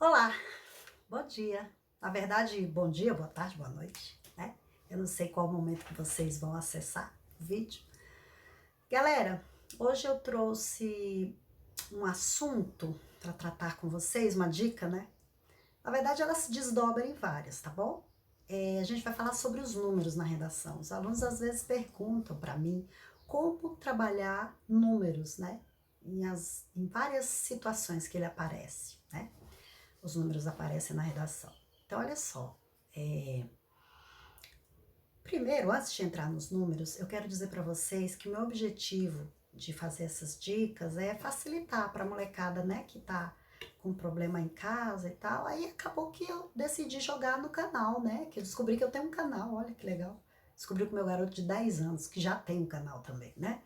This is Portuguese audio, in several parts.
Olá, bom dia. Na verdade, bom dia, boa tarde, boa noite, né? Eu não sei qual momento que vocês vão acessar o vídeo. Galera, hoje eu trouxe um assunto para tratar com vocês, uma dica, né? Na verdade, ela se desdobra em várias, tá bom? A gente vai falar sobre os números na redação. Os alunos às vezes perguntam para mim como trabalhar números, né? Em várias situações que ele aparece, né? Os números aparecem na redação. Então, olha só. Primeiro, antes de entrar nos números, eu quero dizer para vocês que o meu objetivo de fazer essas dicas é facilitar para a molecada, né, que tá com problema em casa e tal. Aí acabou que eu decidi jogar no canal, né, que eu descobri que eu tenho um canal, olha que legal. Descobri com o meu garoto de 10 anos, que já tem um canal também, né.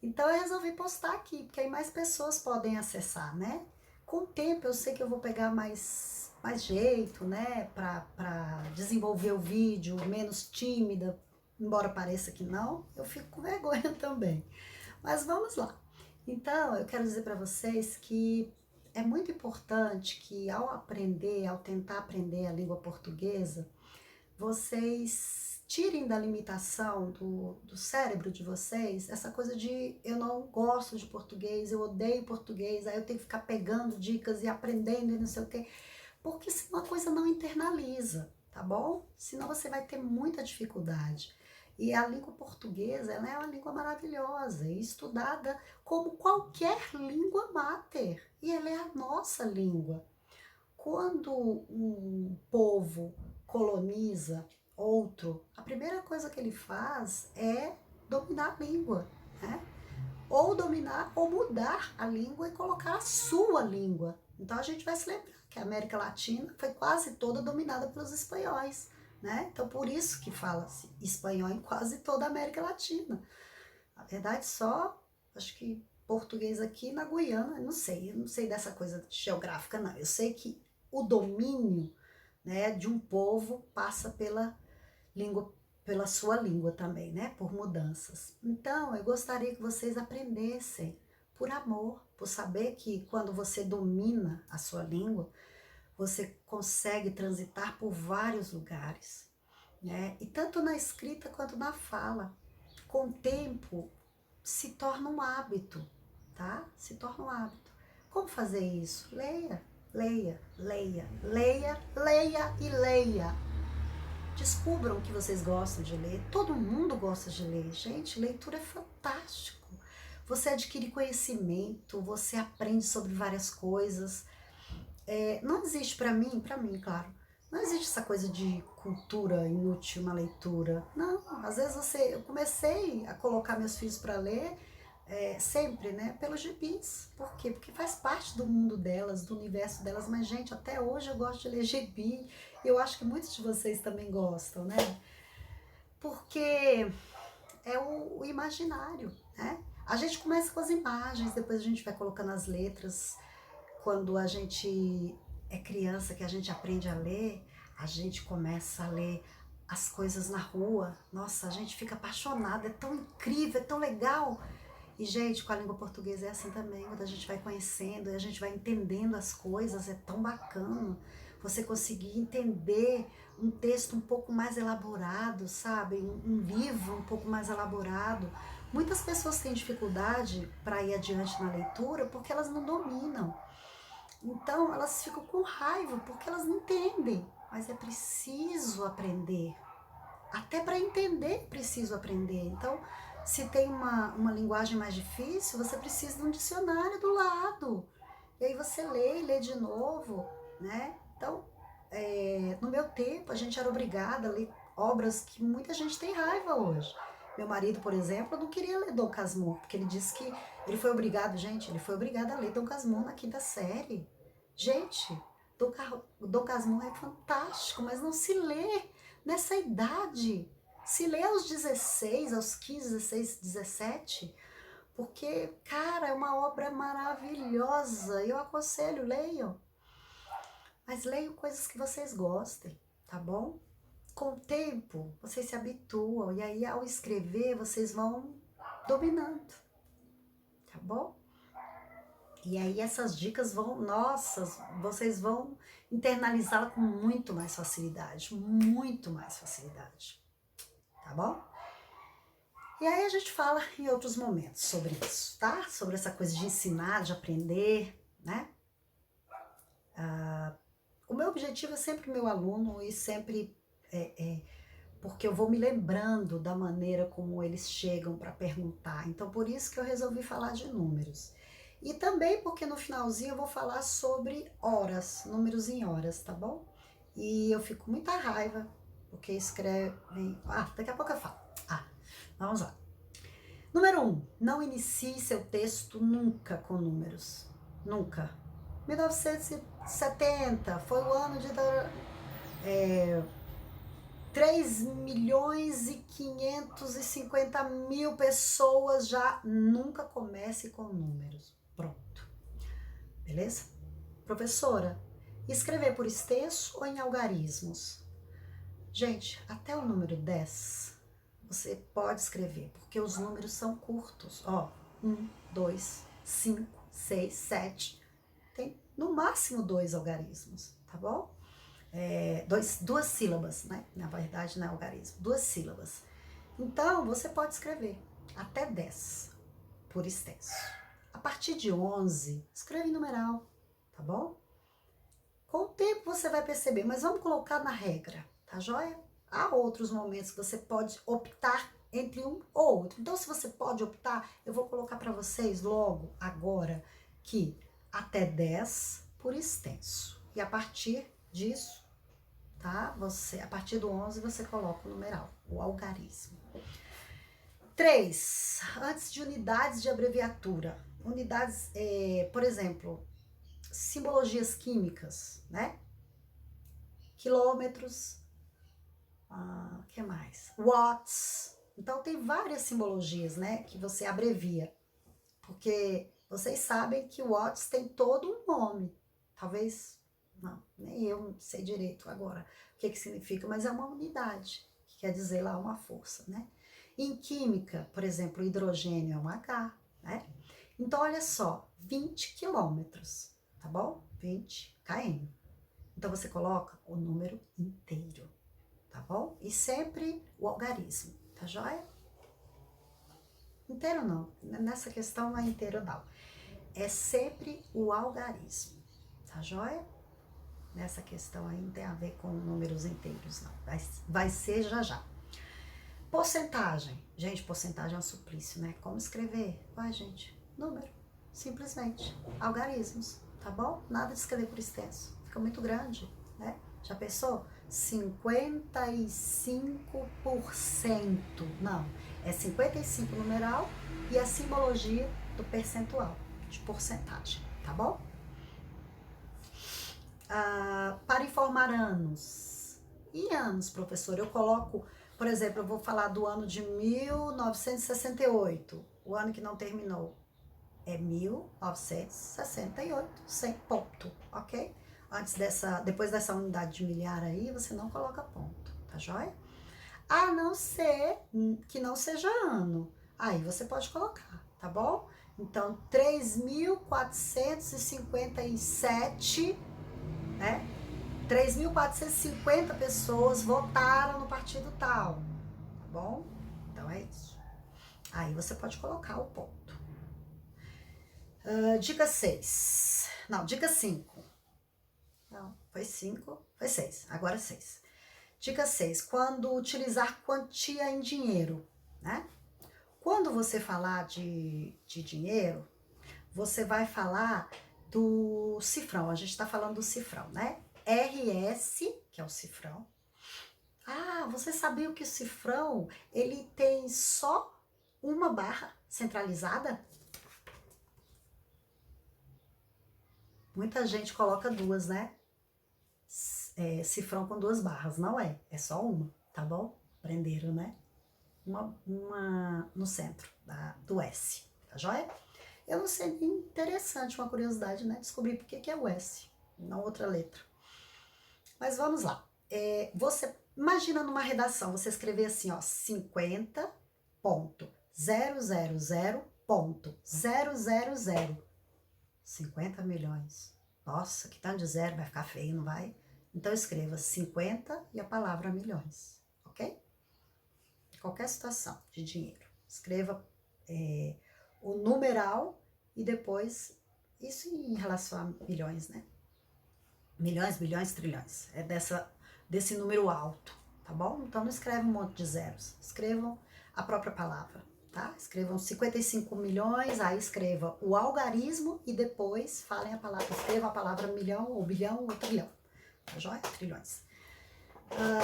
Então eu resolvi postar aqui, porque aí mais pessoas podem acessar, né? Com o tempo eu sei que eu vou pegar mais jeito, né? Pra desenvolver o vídeo, menos tímida, embora pareça que não, eu fico com vergonha também. Mas vamos lá. Então eu quero dizer para vocês que é muito importante que ao aprender, ao tentar aprender a língua portuguesa, vocês tirem da limitação do cérebro de vocês essa coisa de eu não gosto de português, eu odeio português, aí eu tenho que ficar pegando dicas e aprendendo e não sei o quê, porque senão a coisa não internaliza, tá bom? Senão você vai ter muita dificuldade. E a língua portuguesa, ela é uma língua maravilhosa e estudada como qualquer língua mater. E ela é a nossa língua. Quando um povo coloniza outro, a primeira coisa que ele faz é dominar a língua, né? Ou dominar ou mudar a língua e colocar a sua língua. Então a gente vai se lembrar que a América Latina foi quase toda dominada pelos espanhóis, né? Então por isso que fala-se espanhol em quase toda a América Latina. Na verdade, só acho que português aqui na Guiana, eu não sei dessa coisa geográfica, não. Eu sei que o domínio, né, de um povo passa pela língua, pela sua língua também, né, por mudanças. Então, eu gostaria que vocês aprendessem por amor, por saber que quando você domina a sua língua, você consegue transitar por vários lugares, né? E tanto na escrita quanto na fala. Com o tempo, se torna um hábito, tá? Se torna um hábito. Como fazer isso? Leia, leia, leia, leia, leia e leia. Descubram o que vocês gostam de ler. Todo mundo gosta de ler. Gente, leitura é fantástico. Você adquire conhecimento, você aprende sobre várias coisas. Não existe para mim, claro, não existe essa coisa de cultura inútil na leitura. Não, às vezes eu comecei a colocar meus filhos para ler sempre, né, pelos gibis. Por quê? Porque faz parte do mundo delas, do universo delas. Mas, gente, até hoje eu gosto de ler gibi. Eu acho que muitos de vocês também gostam, né? Porque é o imaginário, né? A gente começa com as imagens, depois a gente vai colocando as letras. Quando a gente é criança, que a gente aprende a ler, a gente começa a ler as coisas na rua. Nossa, a gente fica apaixonada, é tão incrível, é tão legal. E, gente, com a língua portuguesa é assim também, quando a gente vai conhecendo e a gente vai entendendo as coisas, é tão bacana você conseguir entender um texto um pouco mais elaborado, sabe? Um livro um pouco mais elaborado. Muitas pessoas têm dificuldade para ir adiante na leitura porque elas não dominam. Então elas ficam com raiva porque elas não entendem. Mas é preciso aprender. Até para entender é preciso aprender. Então, se tem uma linguagem mais difícil, você precisa de um dicionário do lado. E aí você lê e lê de novo, né? Então, no meu tempo, a gente era obrigada a ler obras que muita gente tem raiva hoje. Meu marido, por exemplo, não queria ler Dom Casmurro, porque ele disse que ele foi obrigado, gente, ele foi obrigado a ler Dom Casmurro na quinta série. Gente, Dom Casmurro é fantástico, mas não se lê nessa idade. Se lê aos 16, aos 15, 16, 17, porque, cara, é uma obra maravilhosa. Eu aconselho, leiam. Mas leiam coisas que vocês gostem, tá bom? Com o tempo, vocês se habituam e aí ao escrever vocês vão dominando, tá bom? E aí essas dicas vão, nossa, vocês vão internalizá-la com muito mais facilidade, tá bom? E aí a gente fala em outros momentos sobre isso, tá? Sobre essa coisa de ensinar, de aprender, né? O meu objetivo é sempre o meu aluno e sempre porque eu vou me lembrando da maneira como eles chegam para perguntar. Então, por isso que eu resolvi falar de números. E também porque no finalzinho eu vou falar sobre horas, números em horas, tá bom? E eu fico com muita raiva, porque escrevem... daqui a pouco eu falo. Vamos lá. Número 1. Não inicie seu texto nunca com números. Nunca. 1970 foi o ano de... 3.550.000 pessoas já. Nunca comece com números. Pronto. Beleza? Professora, escrever por extenso ou em algarismos? Gente, até o número 10 você pode escrever, porque os números são curtos. 1, 2, 5, 6, 7. Tem no máximo 2 algarismos, tá bom? Duas sílabas, né? Na verdade, não é algarismo, 2 sílabas. Então, você pode escrever até 10 por extenso. A partir de 11, escreve em numeral, tá bom? Com o tempo você vai perceber, mas vamos colocar na regra, tá joia? Há outros momentos que você pode optar entre um ou outro. Então, se você pode optar, eu vou colocar para vocês logo, agora, que até 10 por extenso. E a partir disso, tá? A partir do 11, você coloca o numeral, o algarismo. 3. Antes de unidades de abreviatura. Unidades, por exemplo, simbologias químicas, né? Quilômetros, que mais? Watts. Então, tem várias simbologias, né? Que você abrevia. Porque vocês sabem que watts tem todo um nome. Talvez, não, nem eu sei direito agora o que significa, mas é uma unidade, que quer dizer lá uma força, né? Em química, por exemplo, o hidrogênio é um H, né? Então, olha só, 20 quilômetros, tá bom? 20 km. Então, você coloca o número inteiro, tá bom? E sempre o algarismo, tá joia? Inteiro não, nessa questão não é inteiro não. É sempre o algarismo, tá joia? Nessa questão aí não tem a ver com números inteiros não, vai ser já já. Porcentagem. Gente, porcentagem é um suplício, né? Como escrever? Vai, gente, número, simplesmente. Algarismos, tá bom? Nada de escrever por extenso, fica muito grande, né? Já pensou? 55%. Não, é 55 numeral e a simbologia do percentual, de porcentagem, tá bom? Para informar anos. E anos, professor? Eu coloco, por exemplo, eu vou falar do ano de 1968, o ano que não terminou. É 1968, sem ponto, ok? Depois dessa unidade de milhar aí, você não coloca ponto, tá joia? A não ser que não seja ano. Aí você pode colocar, tá bom? Então, 3.457, né? 3.450 pessoas votaram no partido tal, tá bom? Então é isso. Aí você pode colocar o ponto. Dica 6. Não, dica 5. Não, foi 5, foi 6, agora 6. Dica 6, quando utilizar quantia em dinheiro, né? Quando você falar de dinheiro, você vai falar do cifrão, a gente tá falando do cifrão, né? RS, que é o cifrão. Você sabia que o cifrão, ele tem só uma barra centralizada? Muita gente coloca duas, né? Cifrão com 2 barras, não é só uma, tá bom? Aprenderam, né? Uma no centro do S, tá joia? Eu não sei, interessante, uma curiosidade, né? Descobrir por que é o S, não outra letra. Mas vamos lá. Você imagina numa redação, você escrever assim, ó, 50.000.000. 50 milhões. Nossa, que tanto de zero, vai ficar feio, não vai? Então escreva 50 e a palavra milhões, ok? Qualquer situação de dinheiro. Escreva o numeral e depois, isso em relação a milhões, né? Milhões, bilhões, trilhões. É desse número alto, tá bom? Então não escreve um monte de zeros. Escrevam a própria palavra, tá? Escrevam 55 milhões, aí escreva o algarismo e depois falem a palavra, escreva a palavra milhão, ou bilhão, ou trilhão. Tá joia? Trilhões.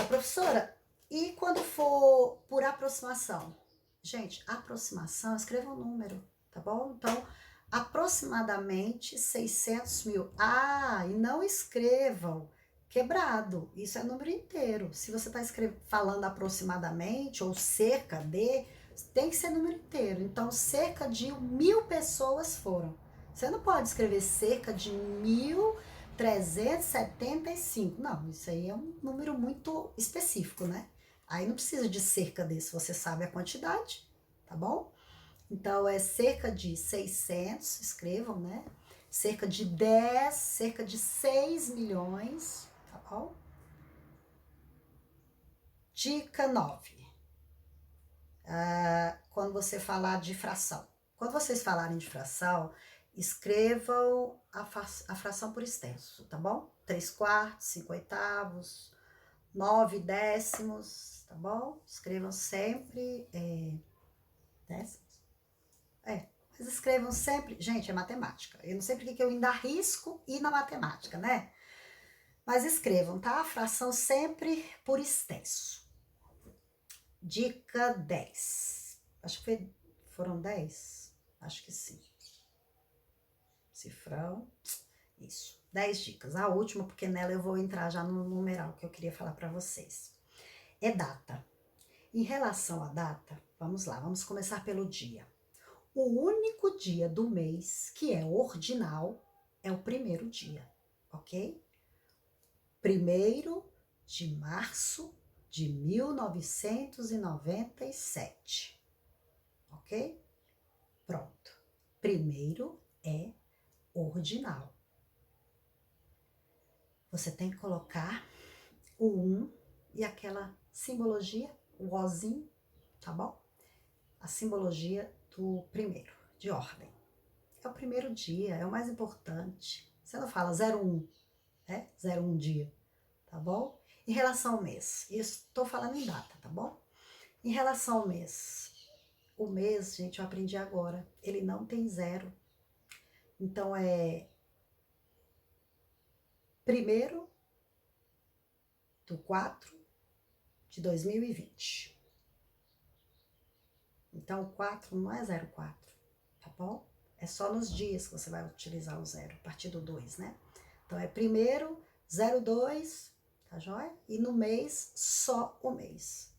Professora, e quando for por aproximação? Gente, aproximação, escreva um número, tá bom? Então, aproximadamente 600 mil. Ah, e não escrevam quebrado, isso é número inteiro. Se você está falando aproximadamente ou cerca de, tem que ser número inteiro. Então, cerca de 1.000 pessoas foram. Você não pode escrever cerca de 1.375. Não, isso aí é um número muito específico, né? Aí não precisa de cerca desse, você sabe a quantidade, tá bom? Então, é cerca de 600, escrevam, né? Cerca de 10, cerca de 6 milhões, tá bom? Dica 9. Quando você falar de fração. Quando vocês falarem de fração, escrevam a fração por extenso, tá bom? 3/4, 5/8, 9 décimos, tá bom? Escrevam sempre décimos. Mas escrevam sempre... Gente, é matemática. Eu não sei porque que eu ainda arrisco ir na matemática, né? Mas escrevam, tá? A fração sempre por extenso. Dica 10. Acho que foram 10? Acho que sim. Cifrão. Isso. 10 dicas. A última, porque nela eu vou entrar já no numeral que eu queria falar para vocês. É data. Em relação à data, vamos lá, vamos começar pelo dia. O único dia do mês que é ordinal é o primeiro dia, ok? 1º de março de 1997, ok? Pronto. Primeiro é ordinal. Você tem que colocar o 1 e aquela simbologia, o ozinho, tá bom? A simbologia do primeiro, de ordem. É o primeiro dia, é o mais importante. Você não fala 01, né? 01 dia, tá bom? Em relação ao mês, estou falando em data, tá bom? Em relação ao mês, o mês, gente, eu aprendi agora, ele não tem zero. Então, é 1/4/2020. Então, o 4 não é 04, tá bom? É só nos dias que você vai utilizar o 0, a partir do 2, né? Então, é 1º, 02, tá joia? E no mês, só o mês.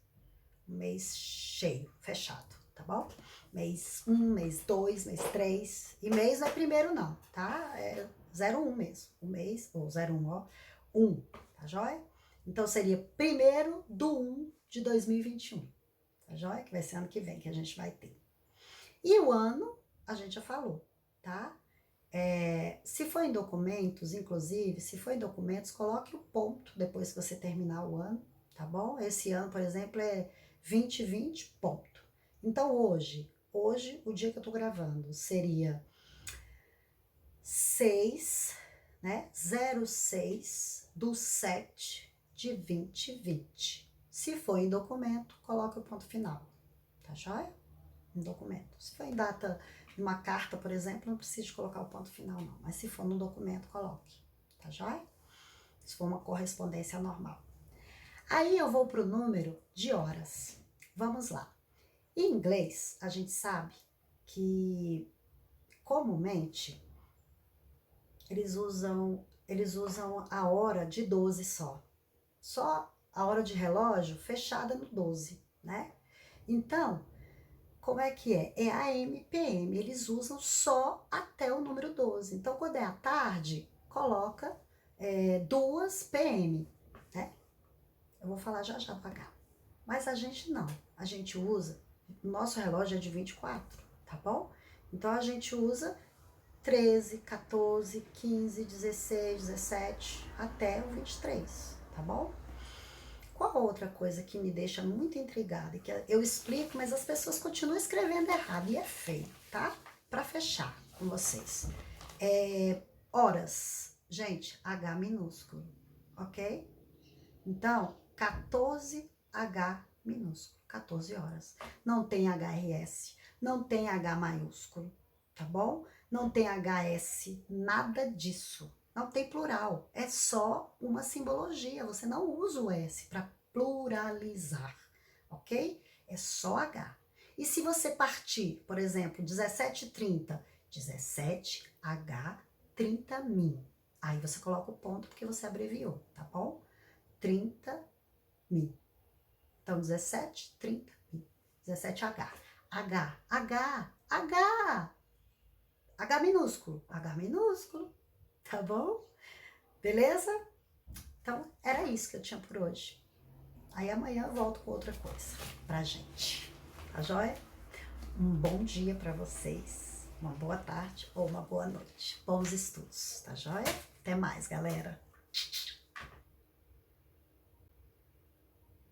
Mês cheio, fechado, tá bom? Mês 1, mês 2, mês 3. E mês não é primeiro não, tá? É 01 mesmo. O mês, ou 01, ó, 1, tá joia? Então, seria 1º/1 de 2021, tá joia? Que vai ser ano que vem que a gente vai ter. E o ano, a gente já falou, tá? Se for em documentos, inclusive, se for em documentos, coloque o ponto depois que você terminar o ano, tá bom? Esse ano, por exemplo, é 2020, ponto. Então, hoje, o dia que eu tô gravando, seria 6, né? 06/7 de 2020. Se for em documento, coloque o ponto final, tá joia? Em documento. Se for em data, uma carta, por exemplo, não precisa colocar o ponto final, não. Mas se for no documento, coloque, tá joia? Se for uma correspondência normal. Aí eu vou pro número de horas. Vamos lá. Em inglês, a gente sabe que comumente eles usam a hora de 12 só. Só a hora de relógio fechada no 12, né? Então, como é que é? É AM, PM. Eles usam só até o número 12. Então, quando é à tarde, coloca 2 PM, né? Eu vou falar já já pra cá. Mas a gente não. A gente usa, nosso relógio é de 24, tá bom? Então, a gente usa 13, 14, 15, 16, 17, até o 23, tá bom? Qual outra coisa que me deixa muito intrigada, e que eu explico, mas as pessoas continuam escrevendo errado, e é feio, tá? Pra fechar com vocês. Horas. Gente, H minúsculo, ok? Então, 14H minúsculo, 14 horas. Não tem HRS, não tem H maiúsculo, tá bom? Não tem HS, nada disso. Não tem plural, é só uma simbologia. Você não usa o S para pluralizar, ok? É só H. E se você partir, por exemplo, 17h30, 17H 30 min. Aí você coloca o ponto porque você abreviou, tá bom? 30 min. Então, 17, 30 min. 17H. H minúsculo. H minúsculo. Tá bom? Beleza? Então, era isso que eu tinha por hoje. Aí amanhã eu volto com outra coisa pra gente. Tá joia? Um bom dia pra vocês. Uma boa tarde ou uma boa noite. Bons estudos, tá joia? Até mais, galera.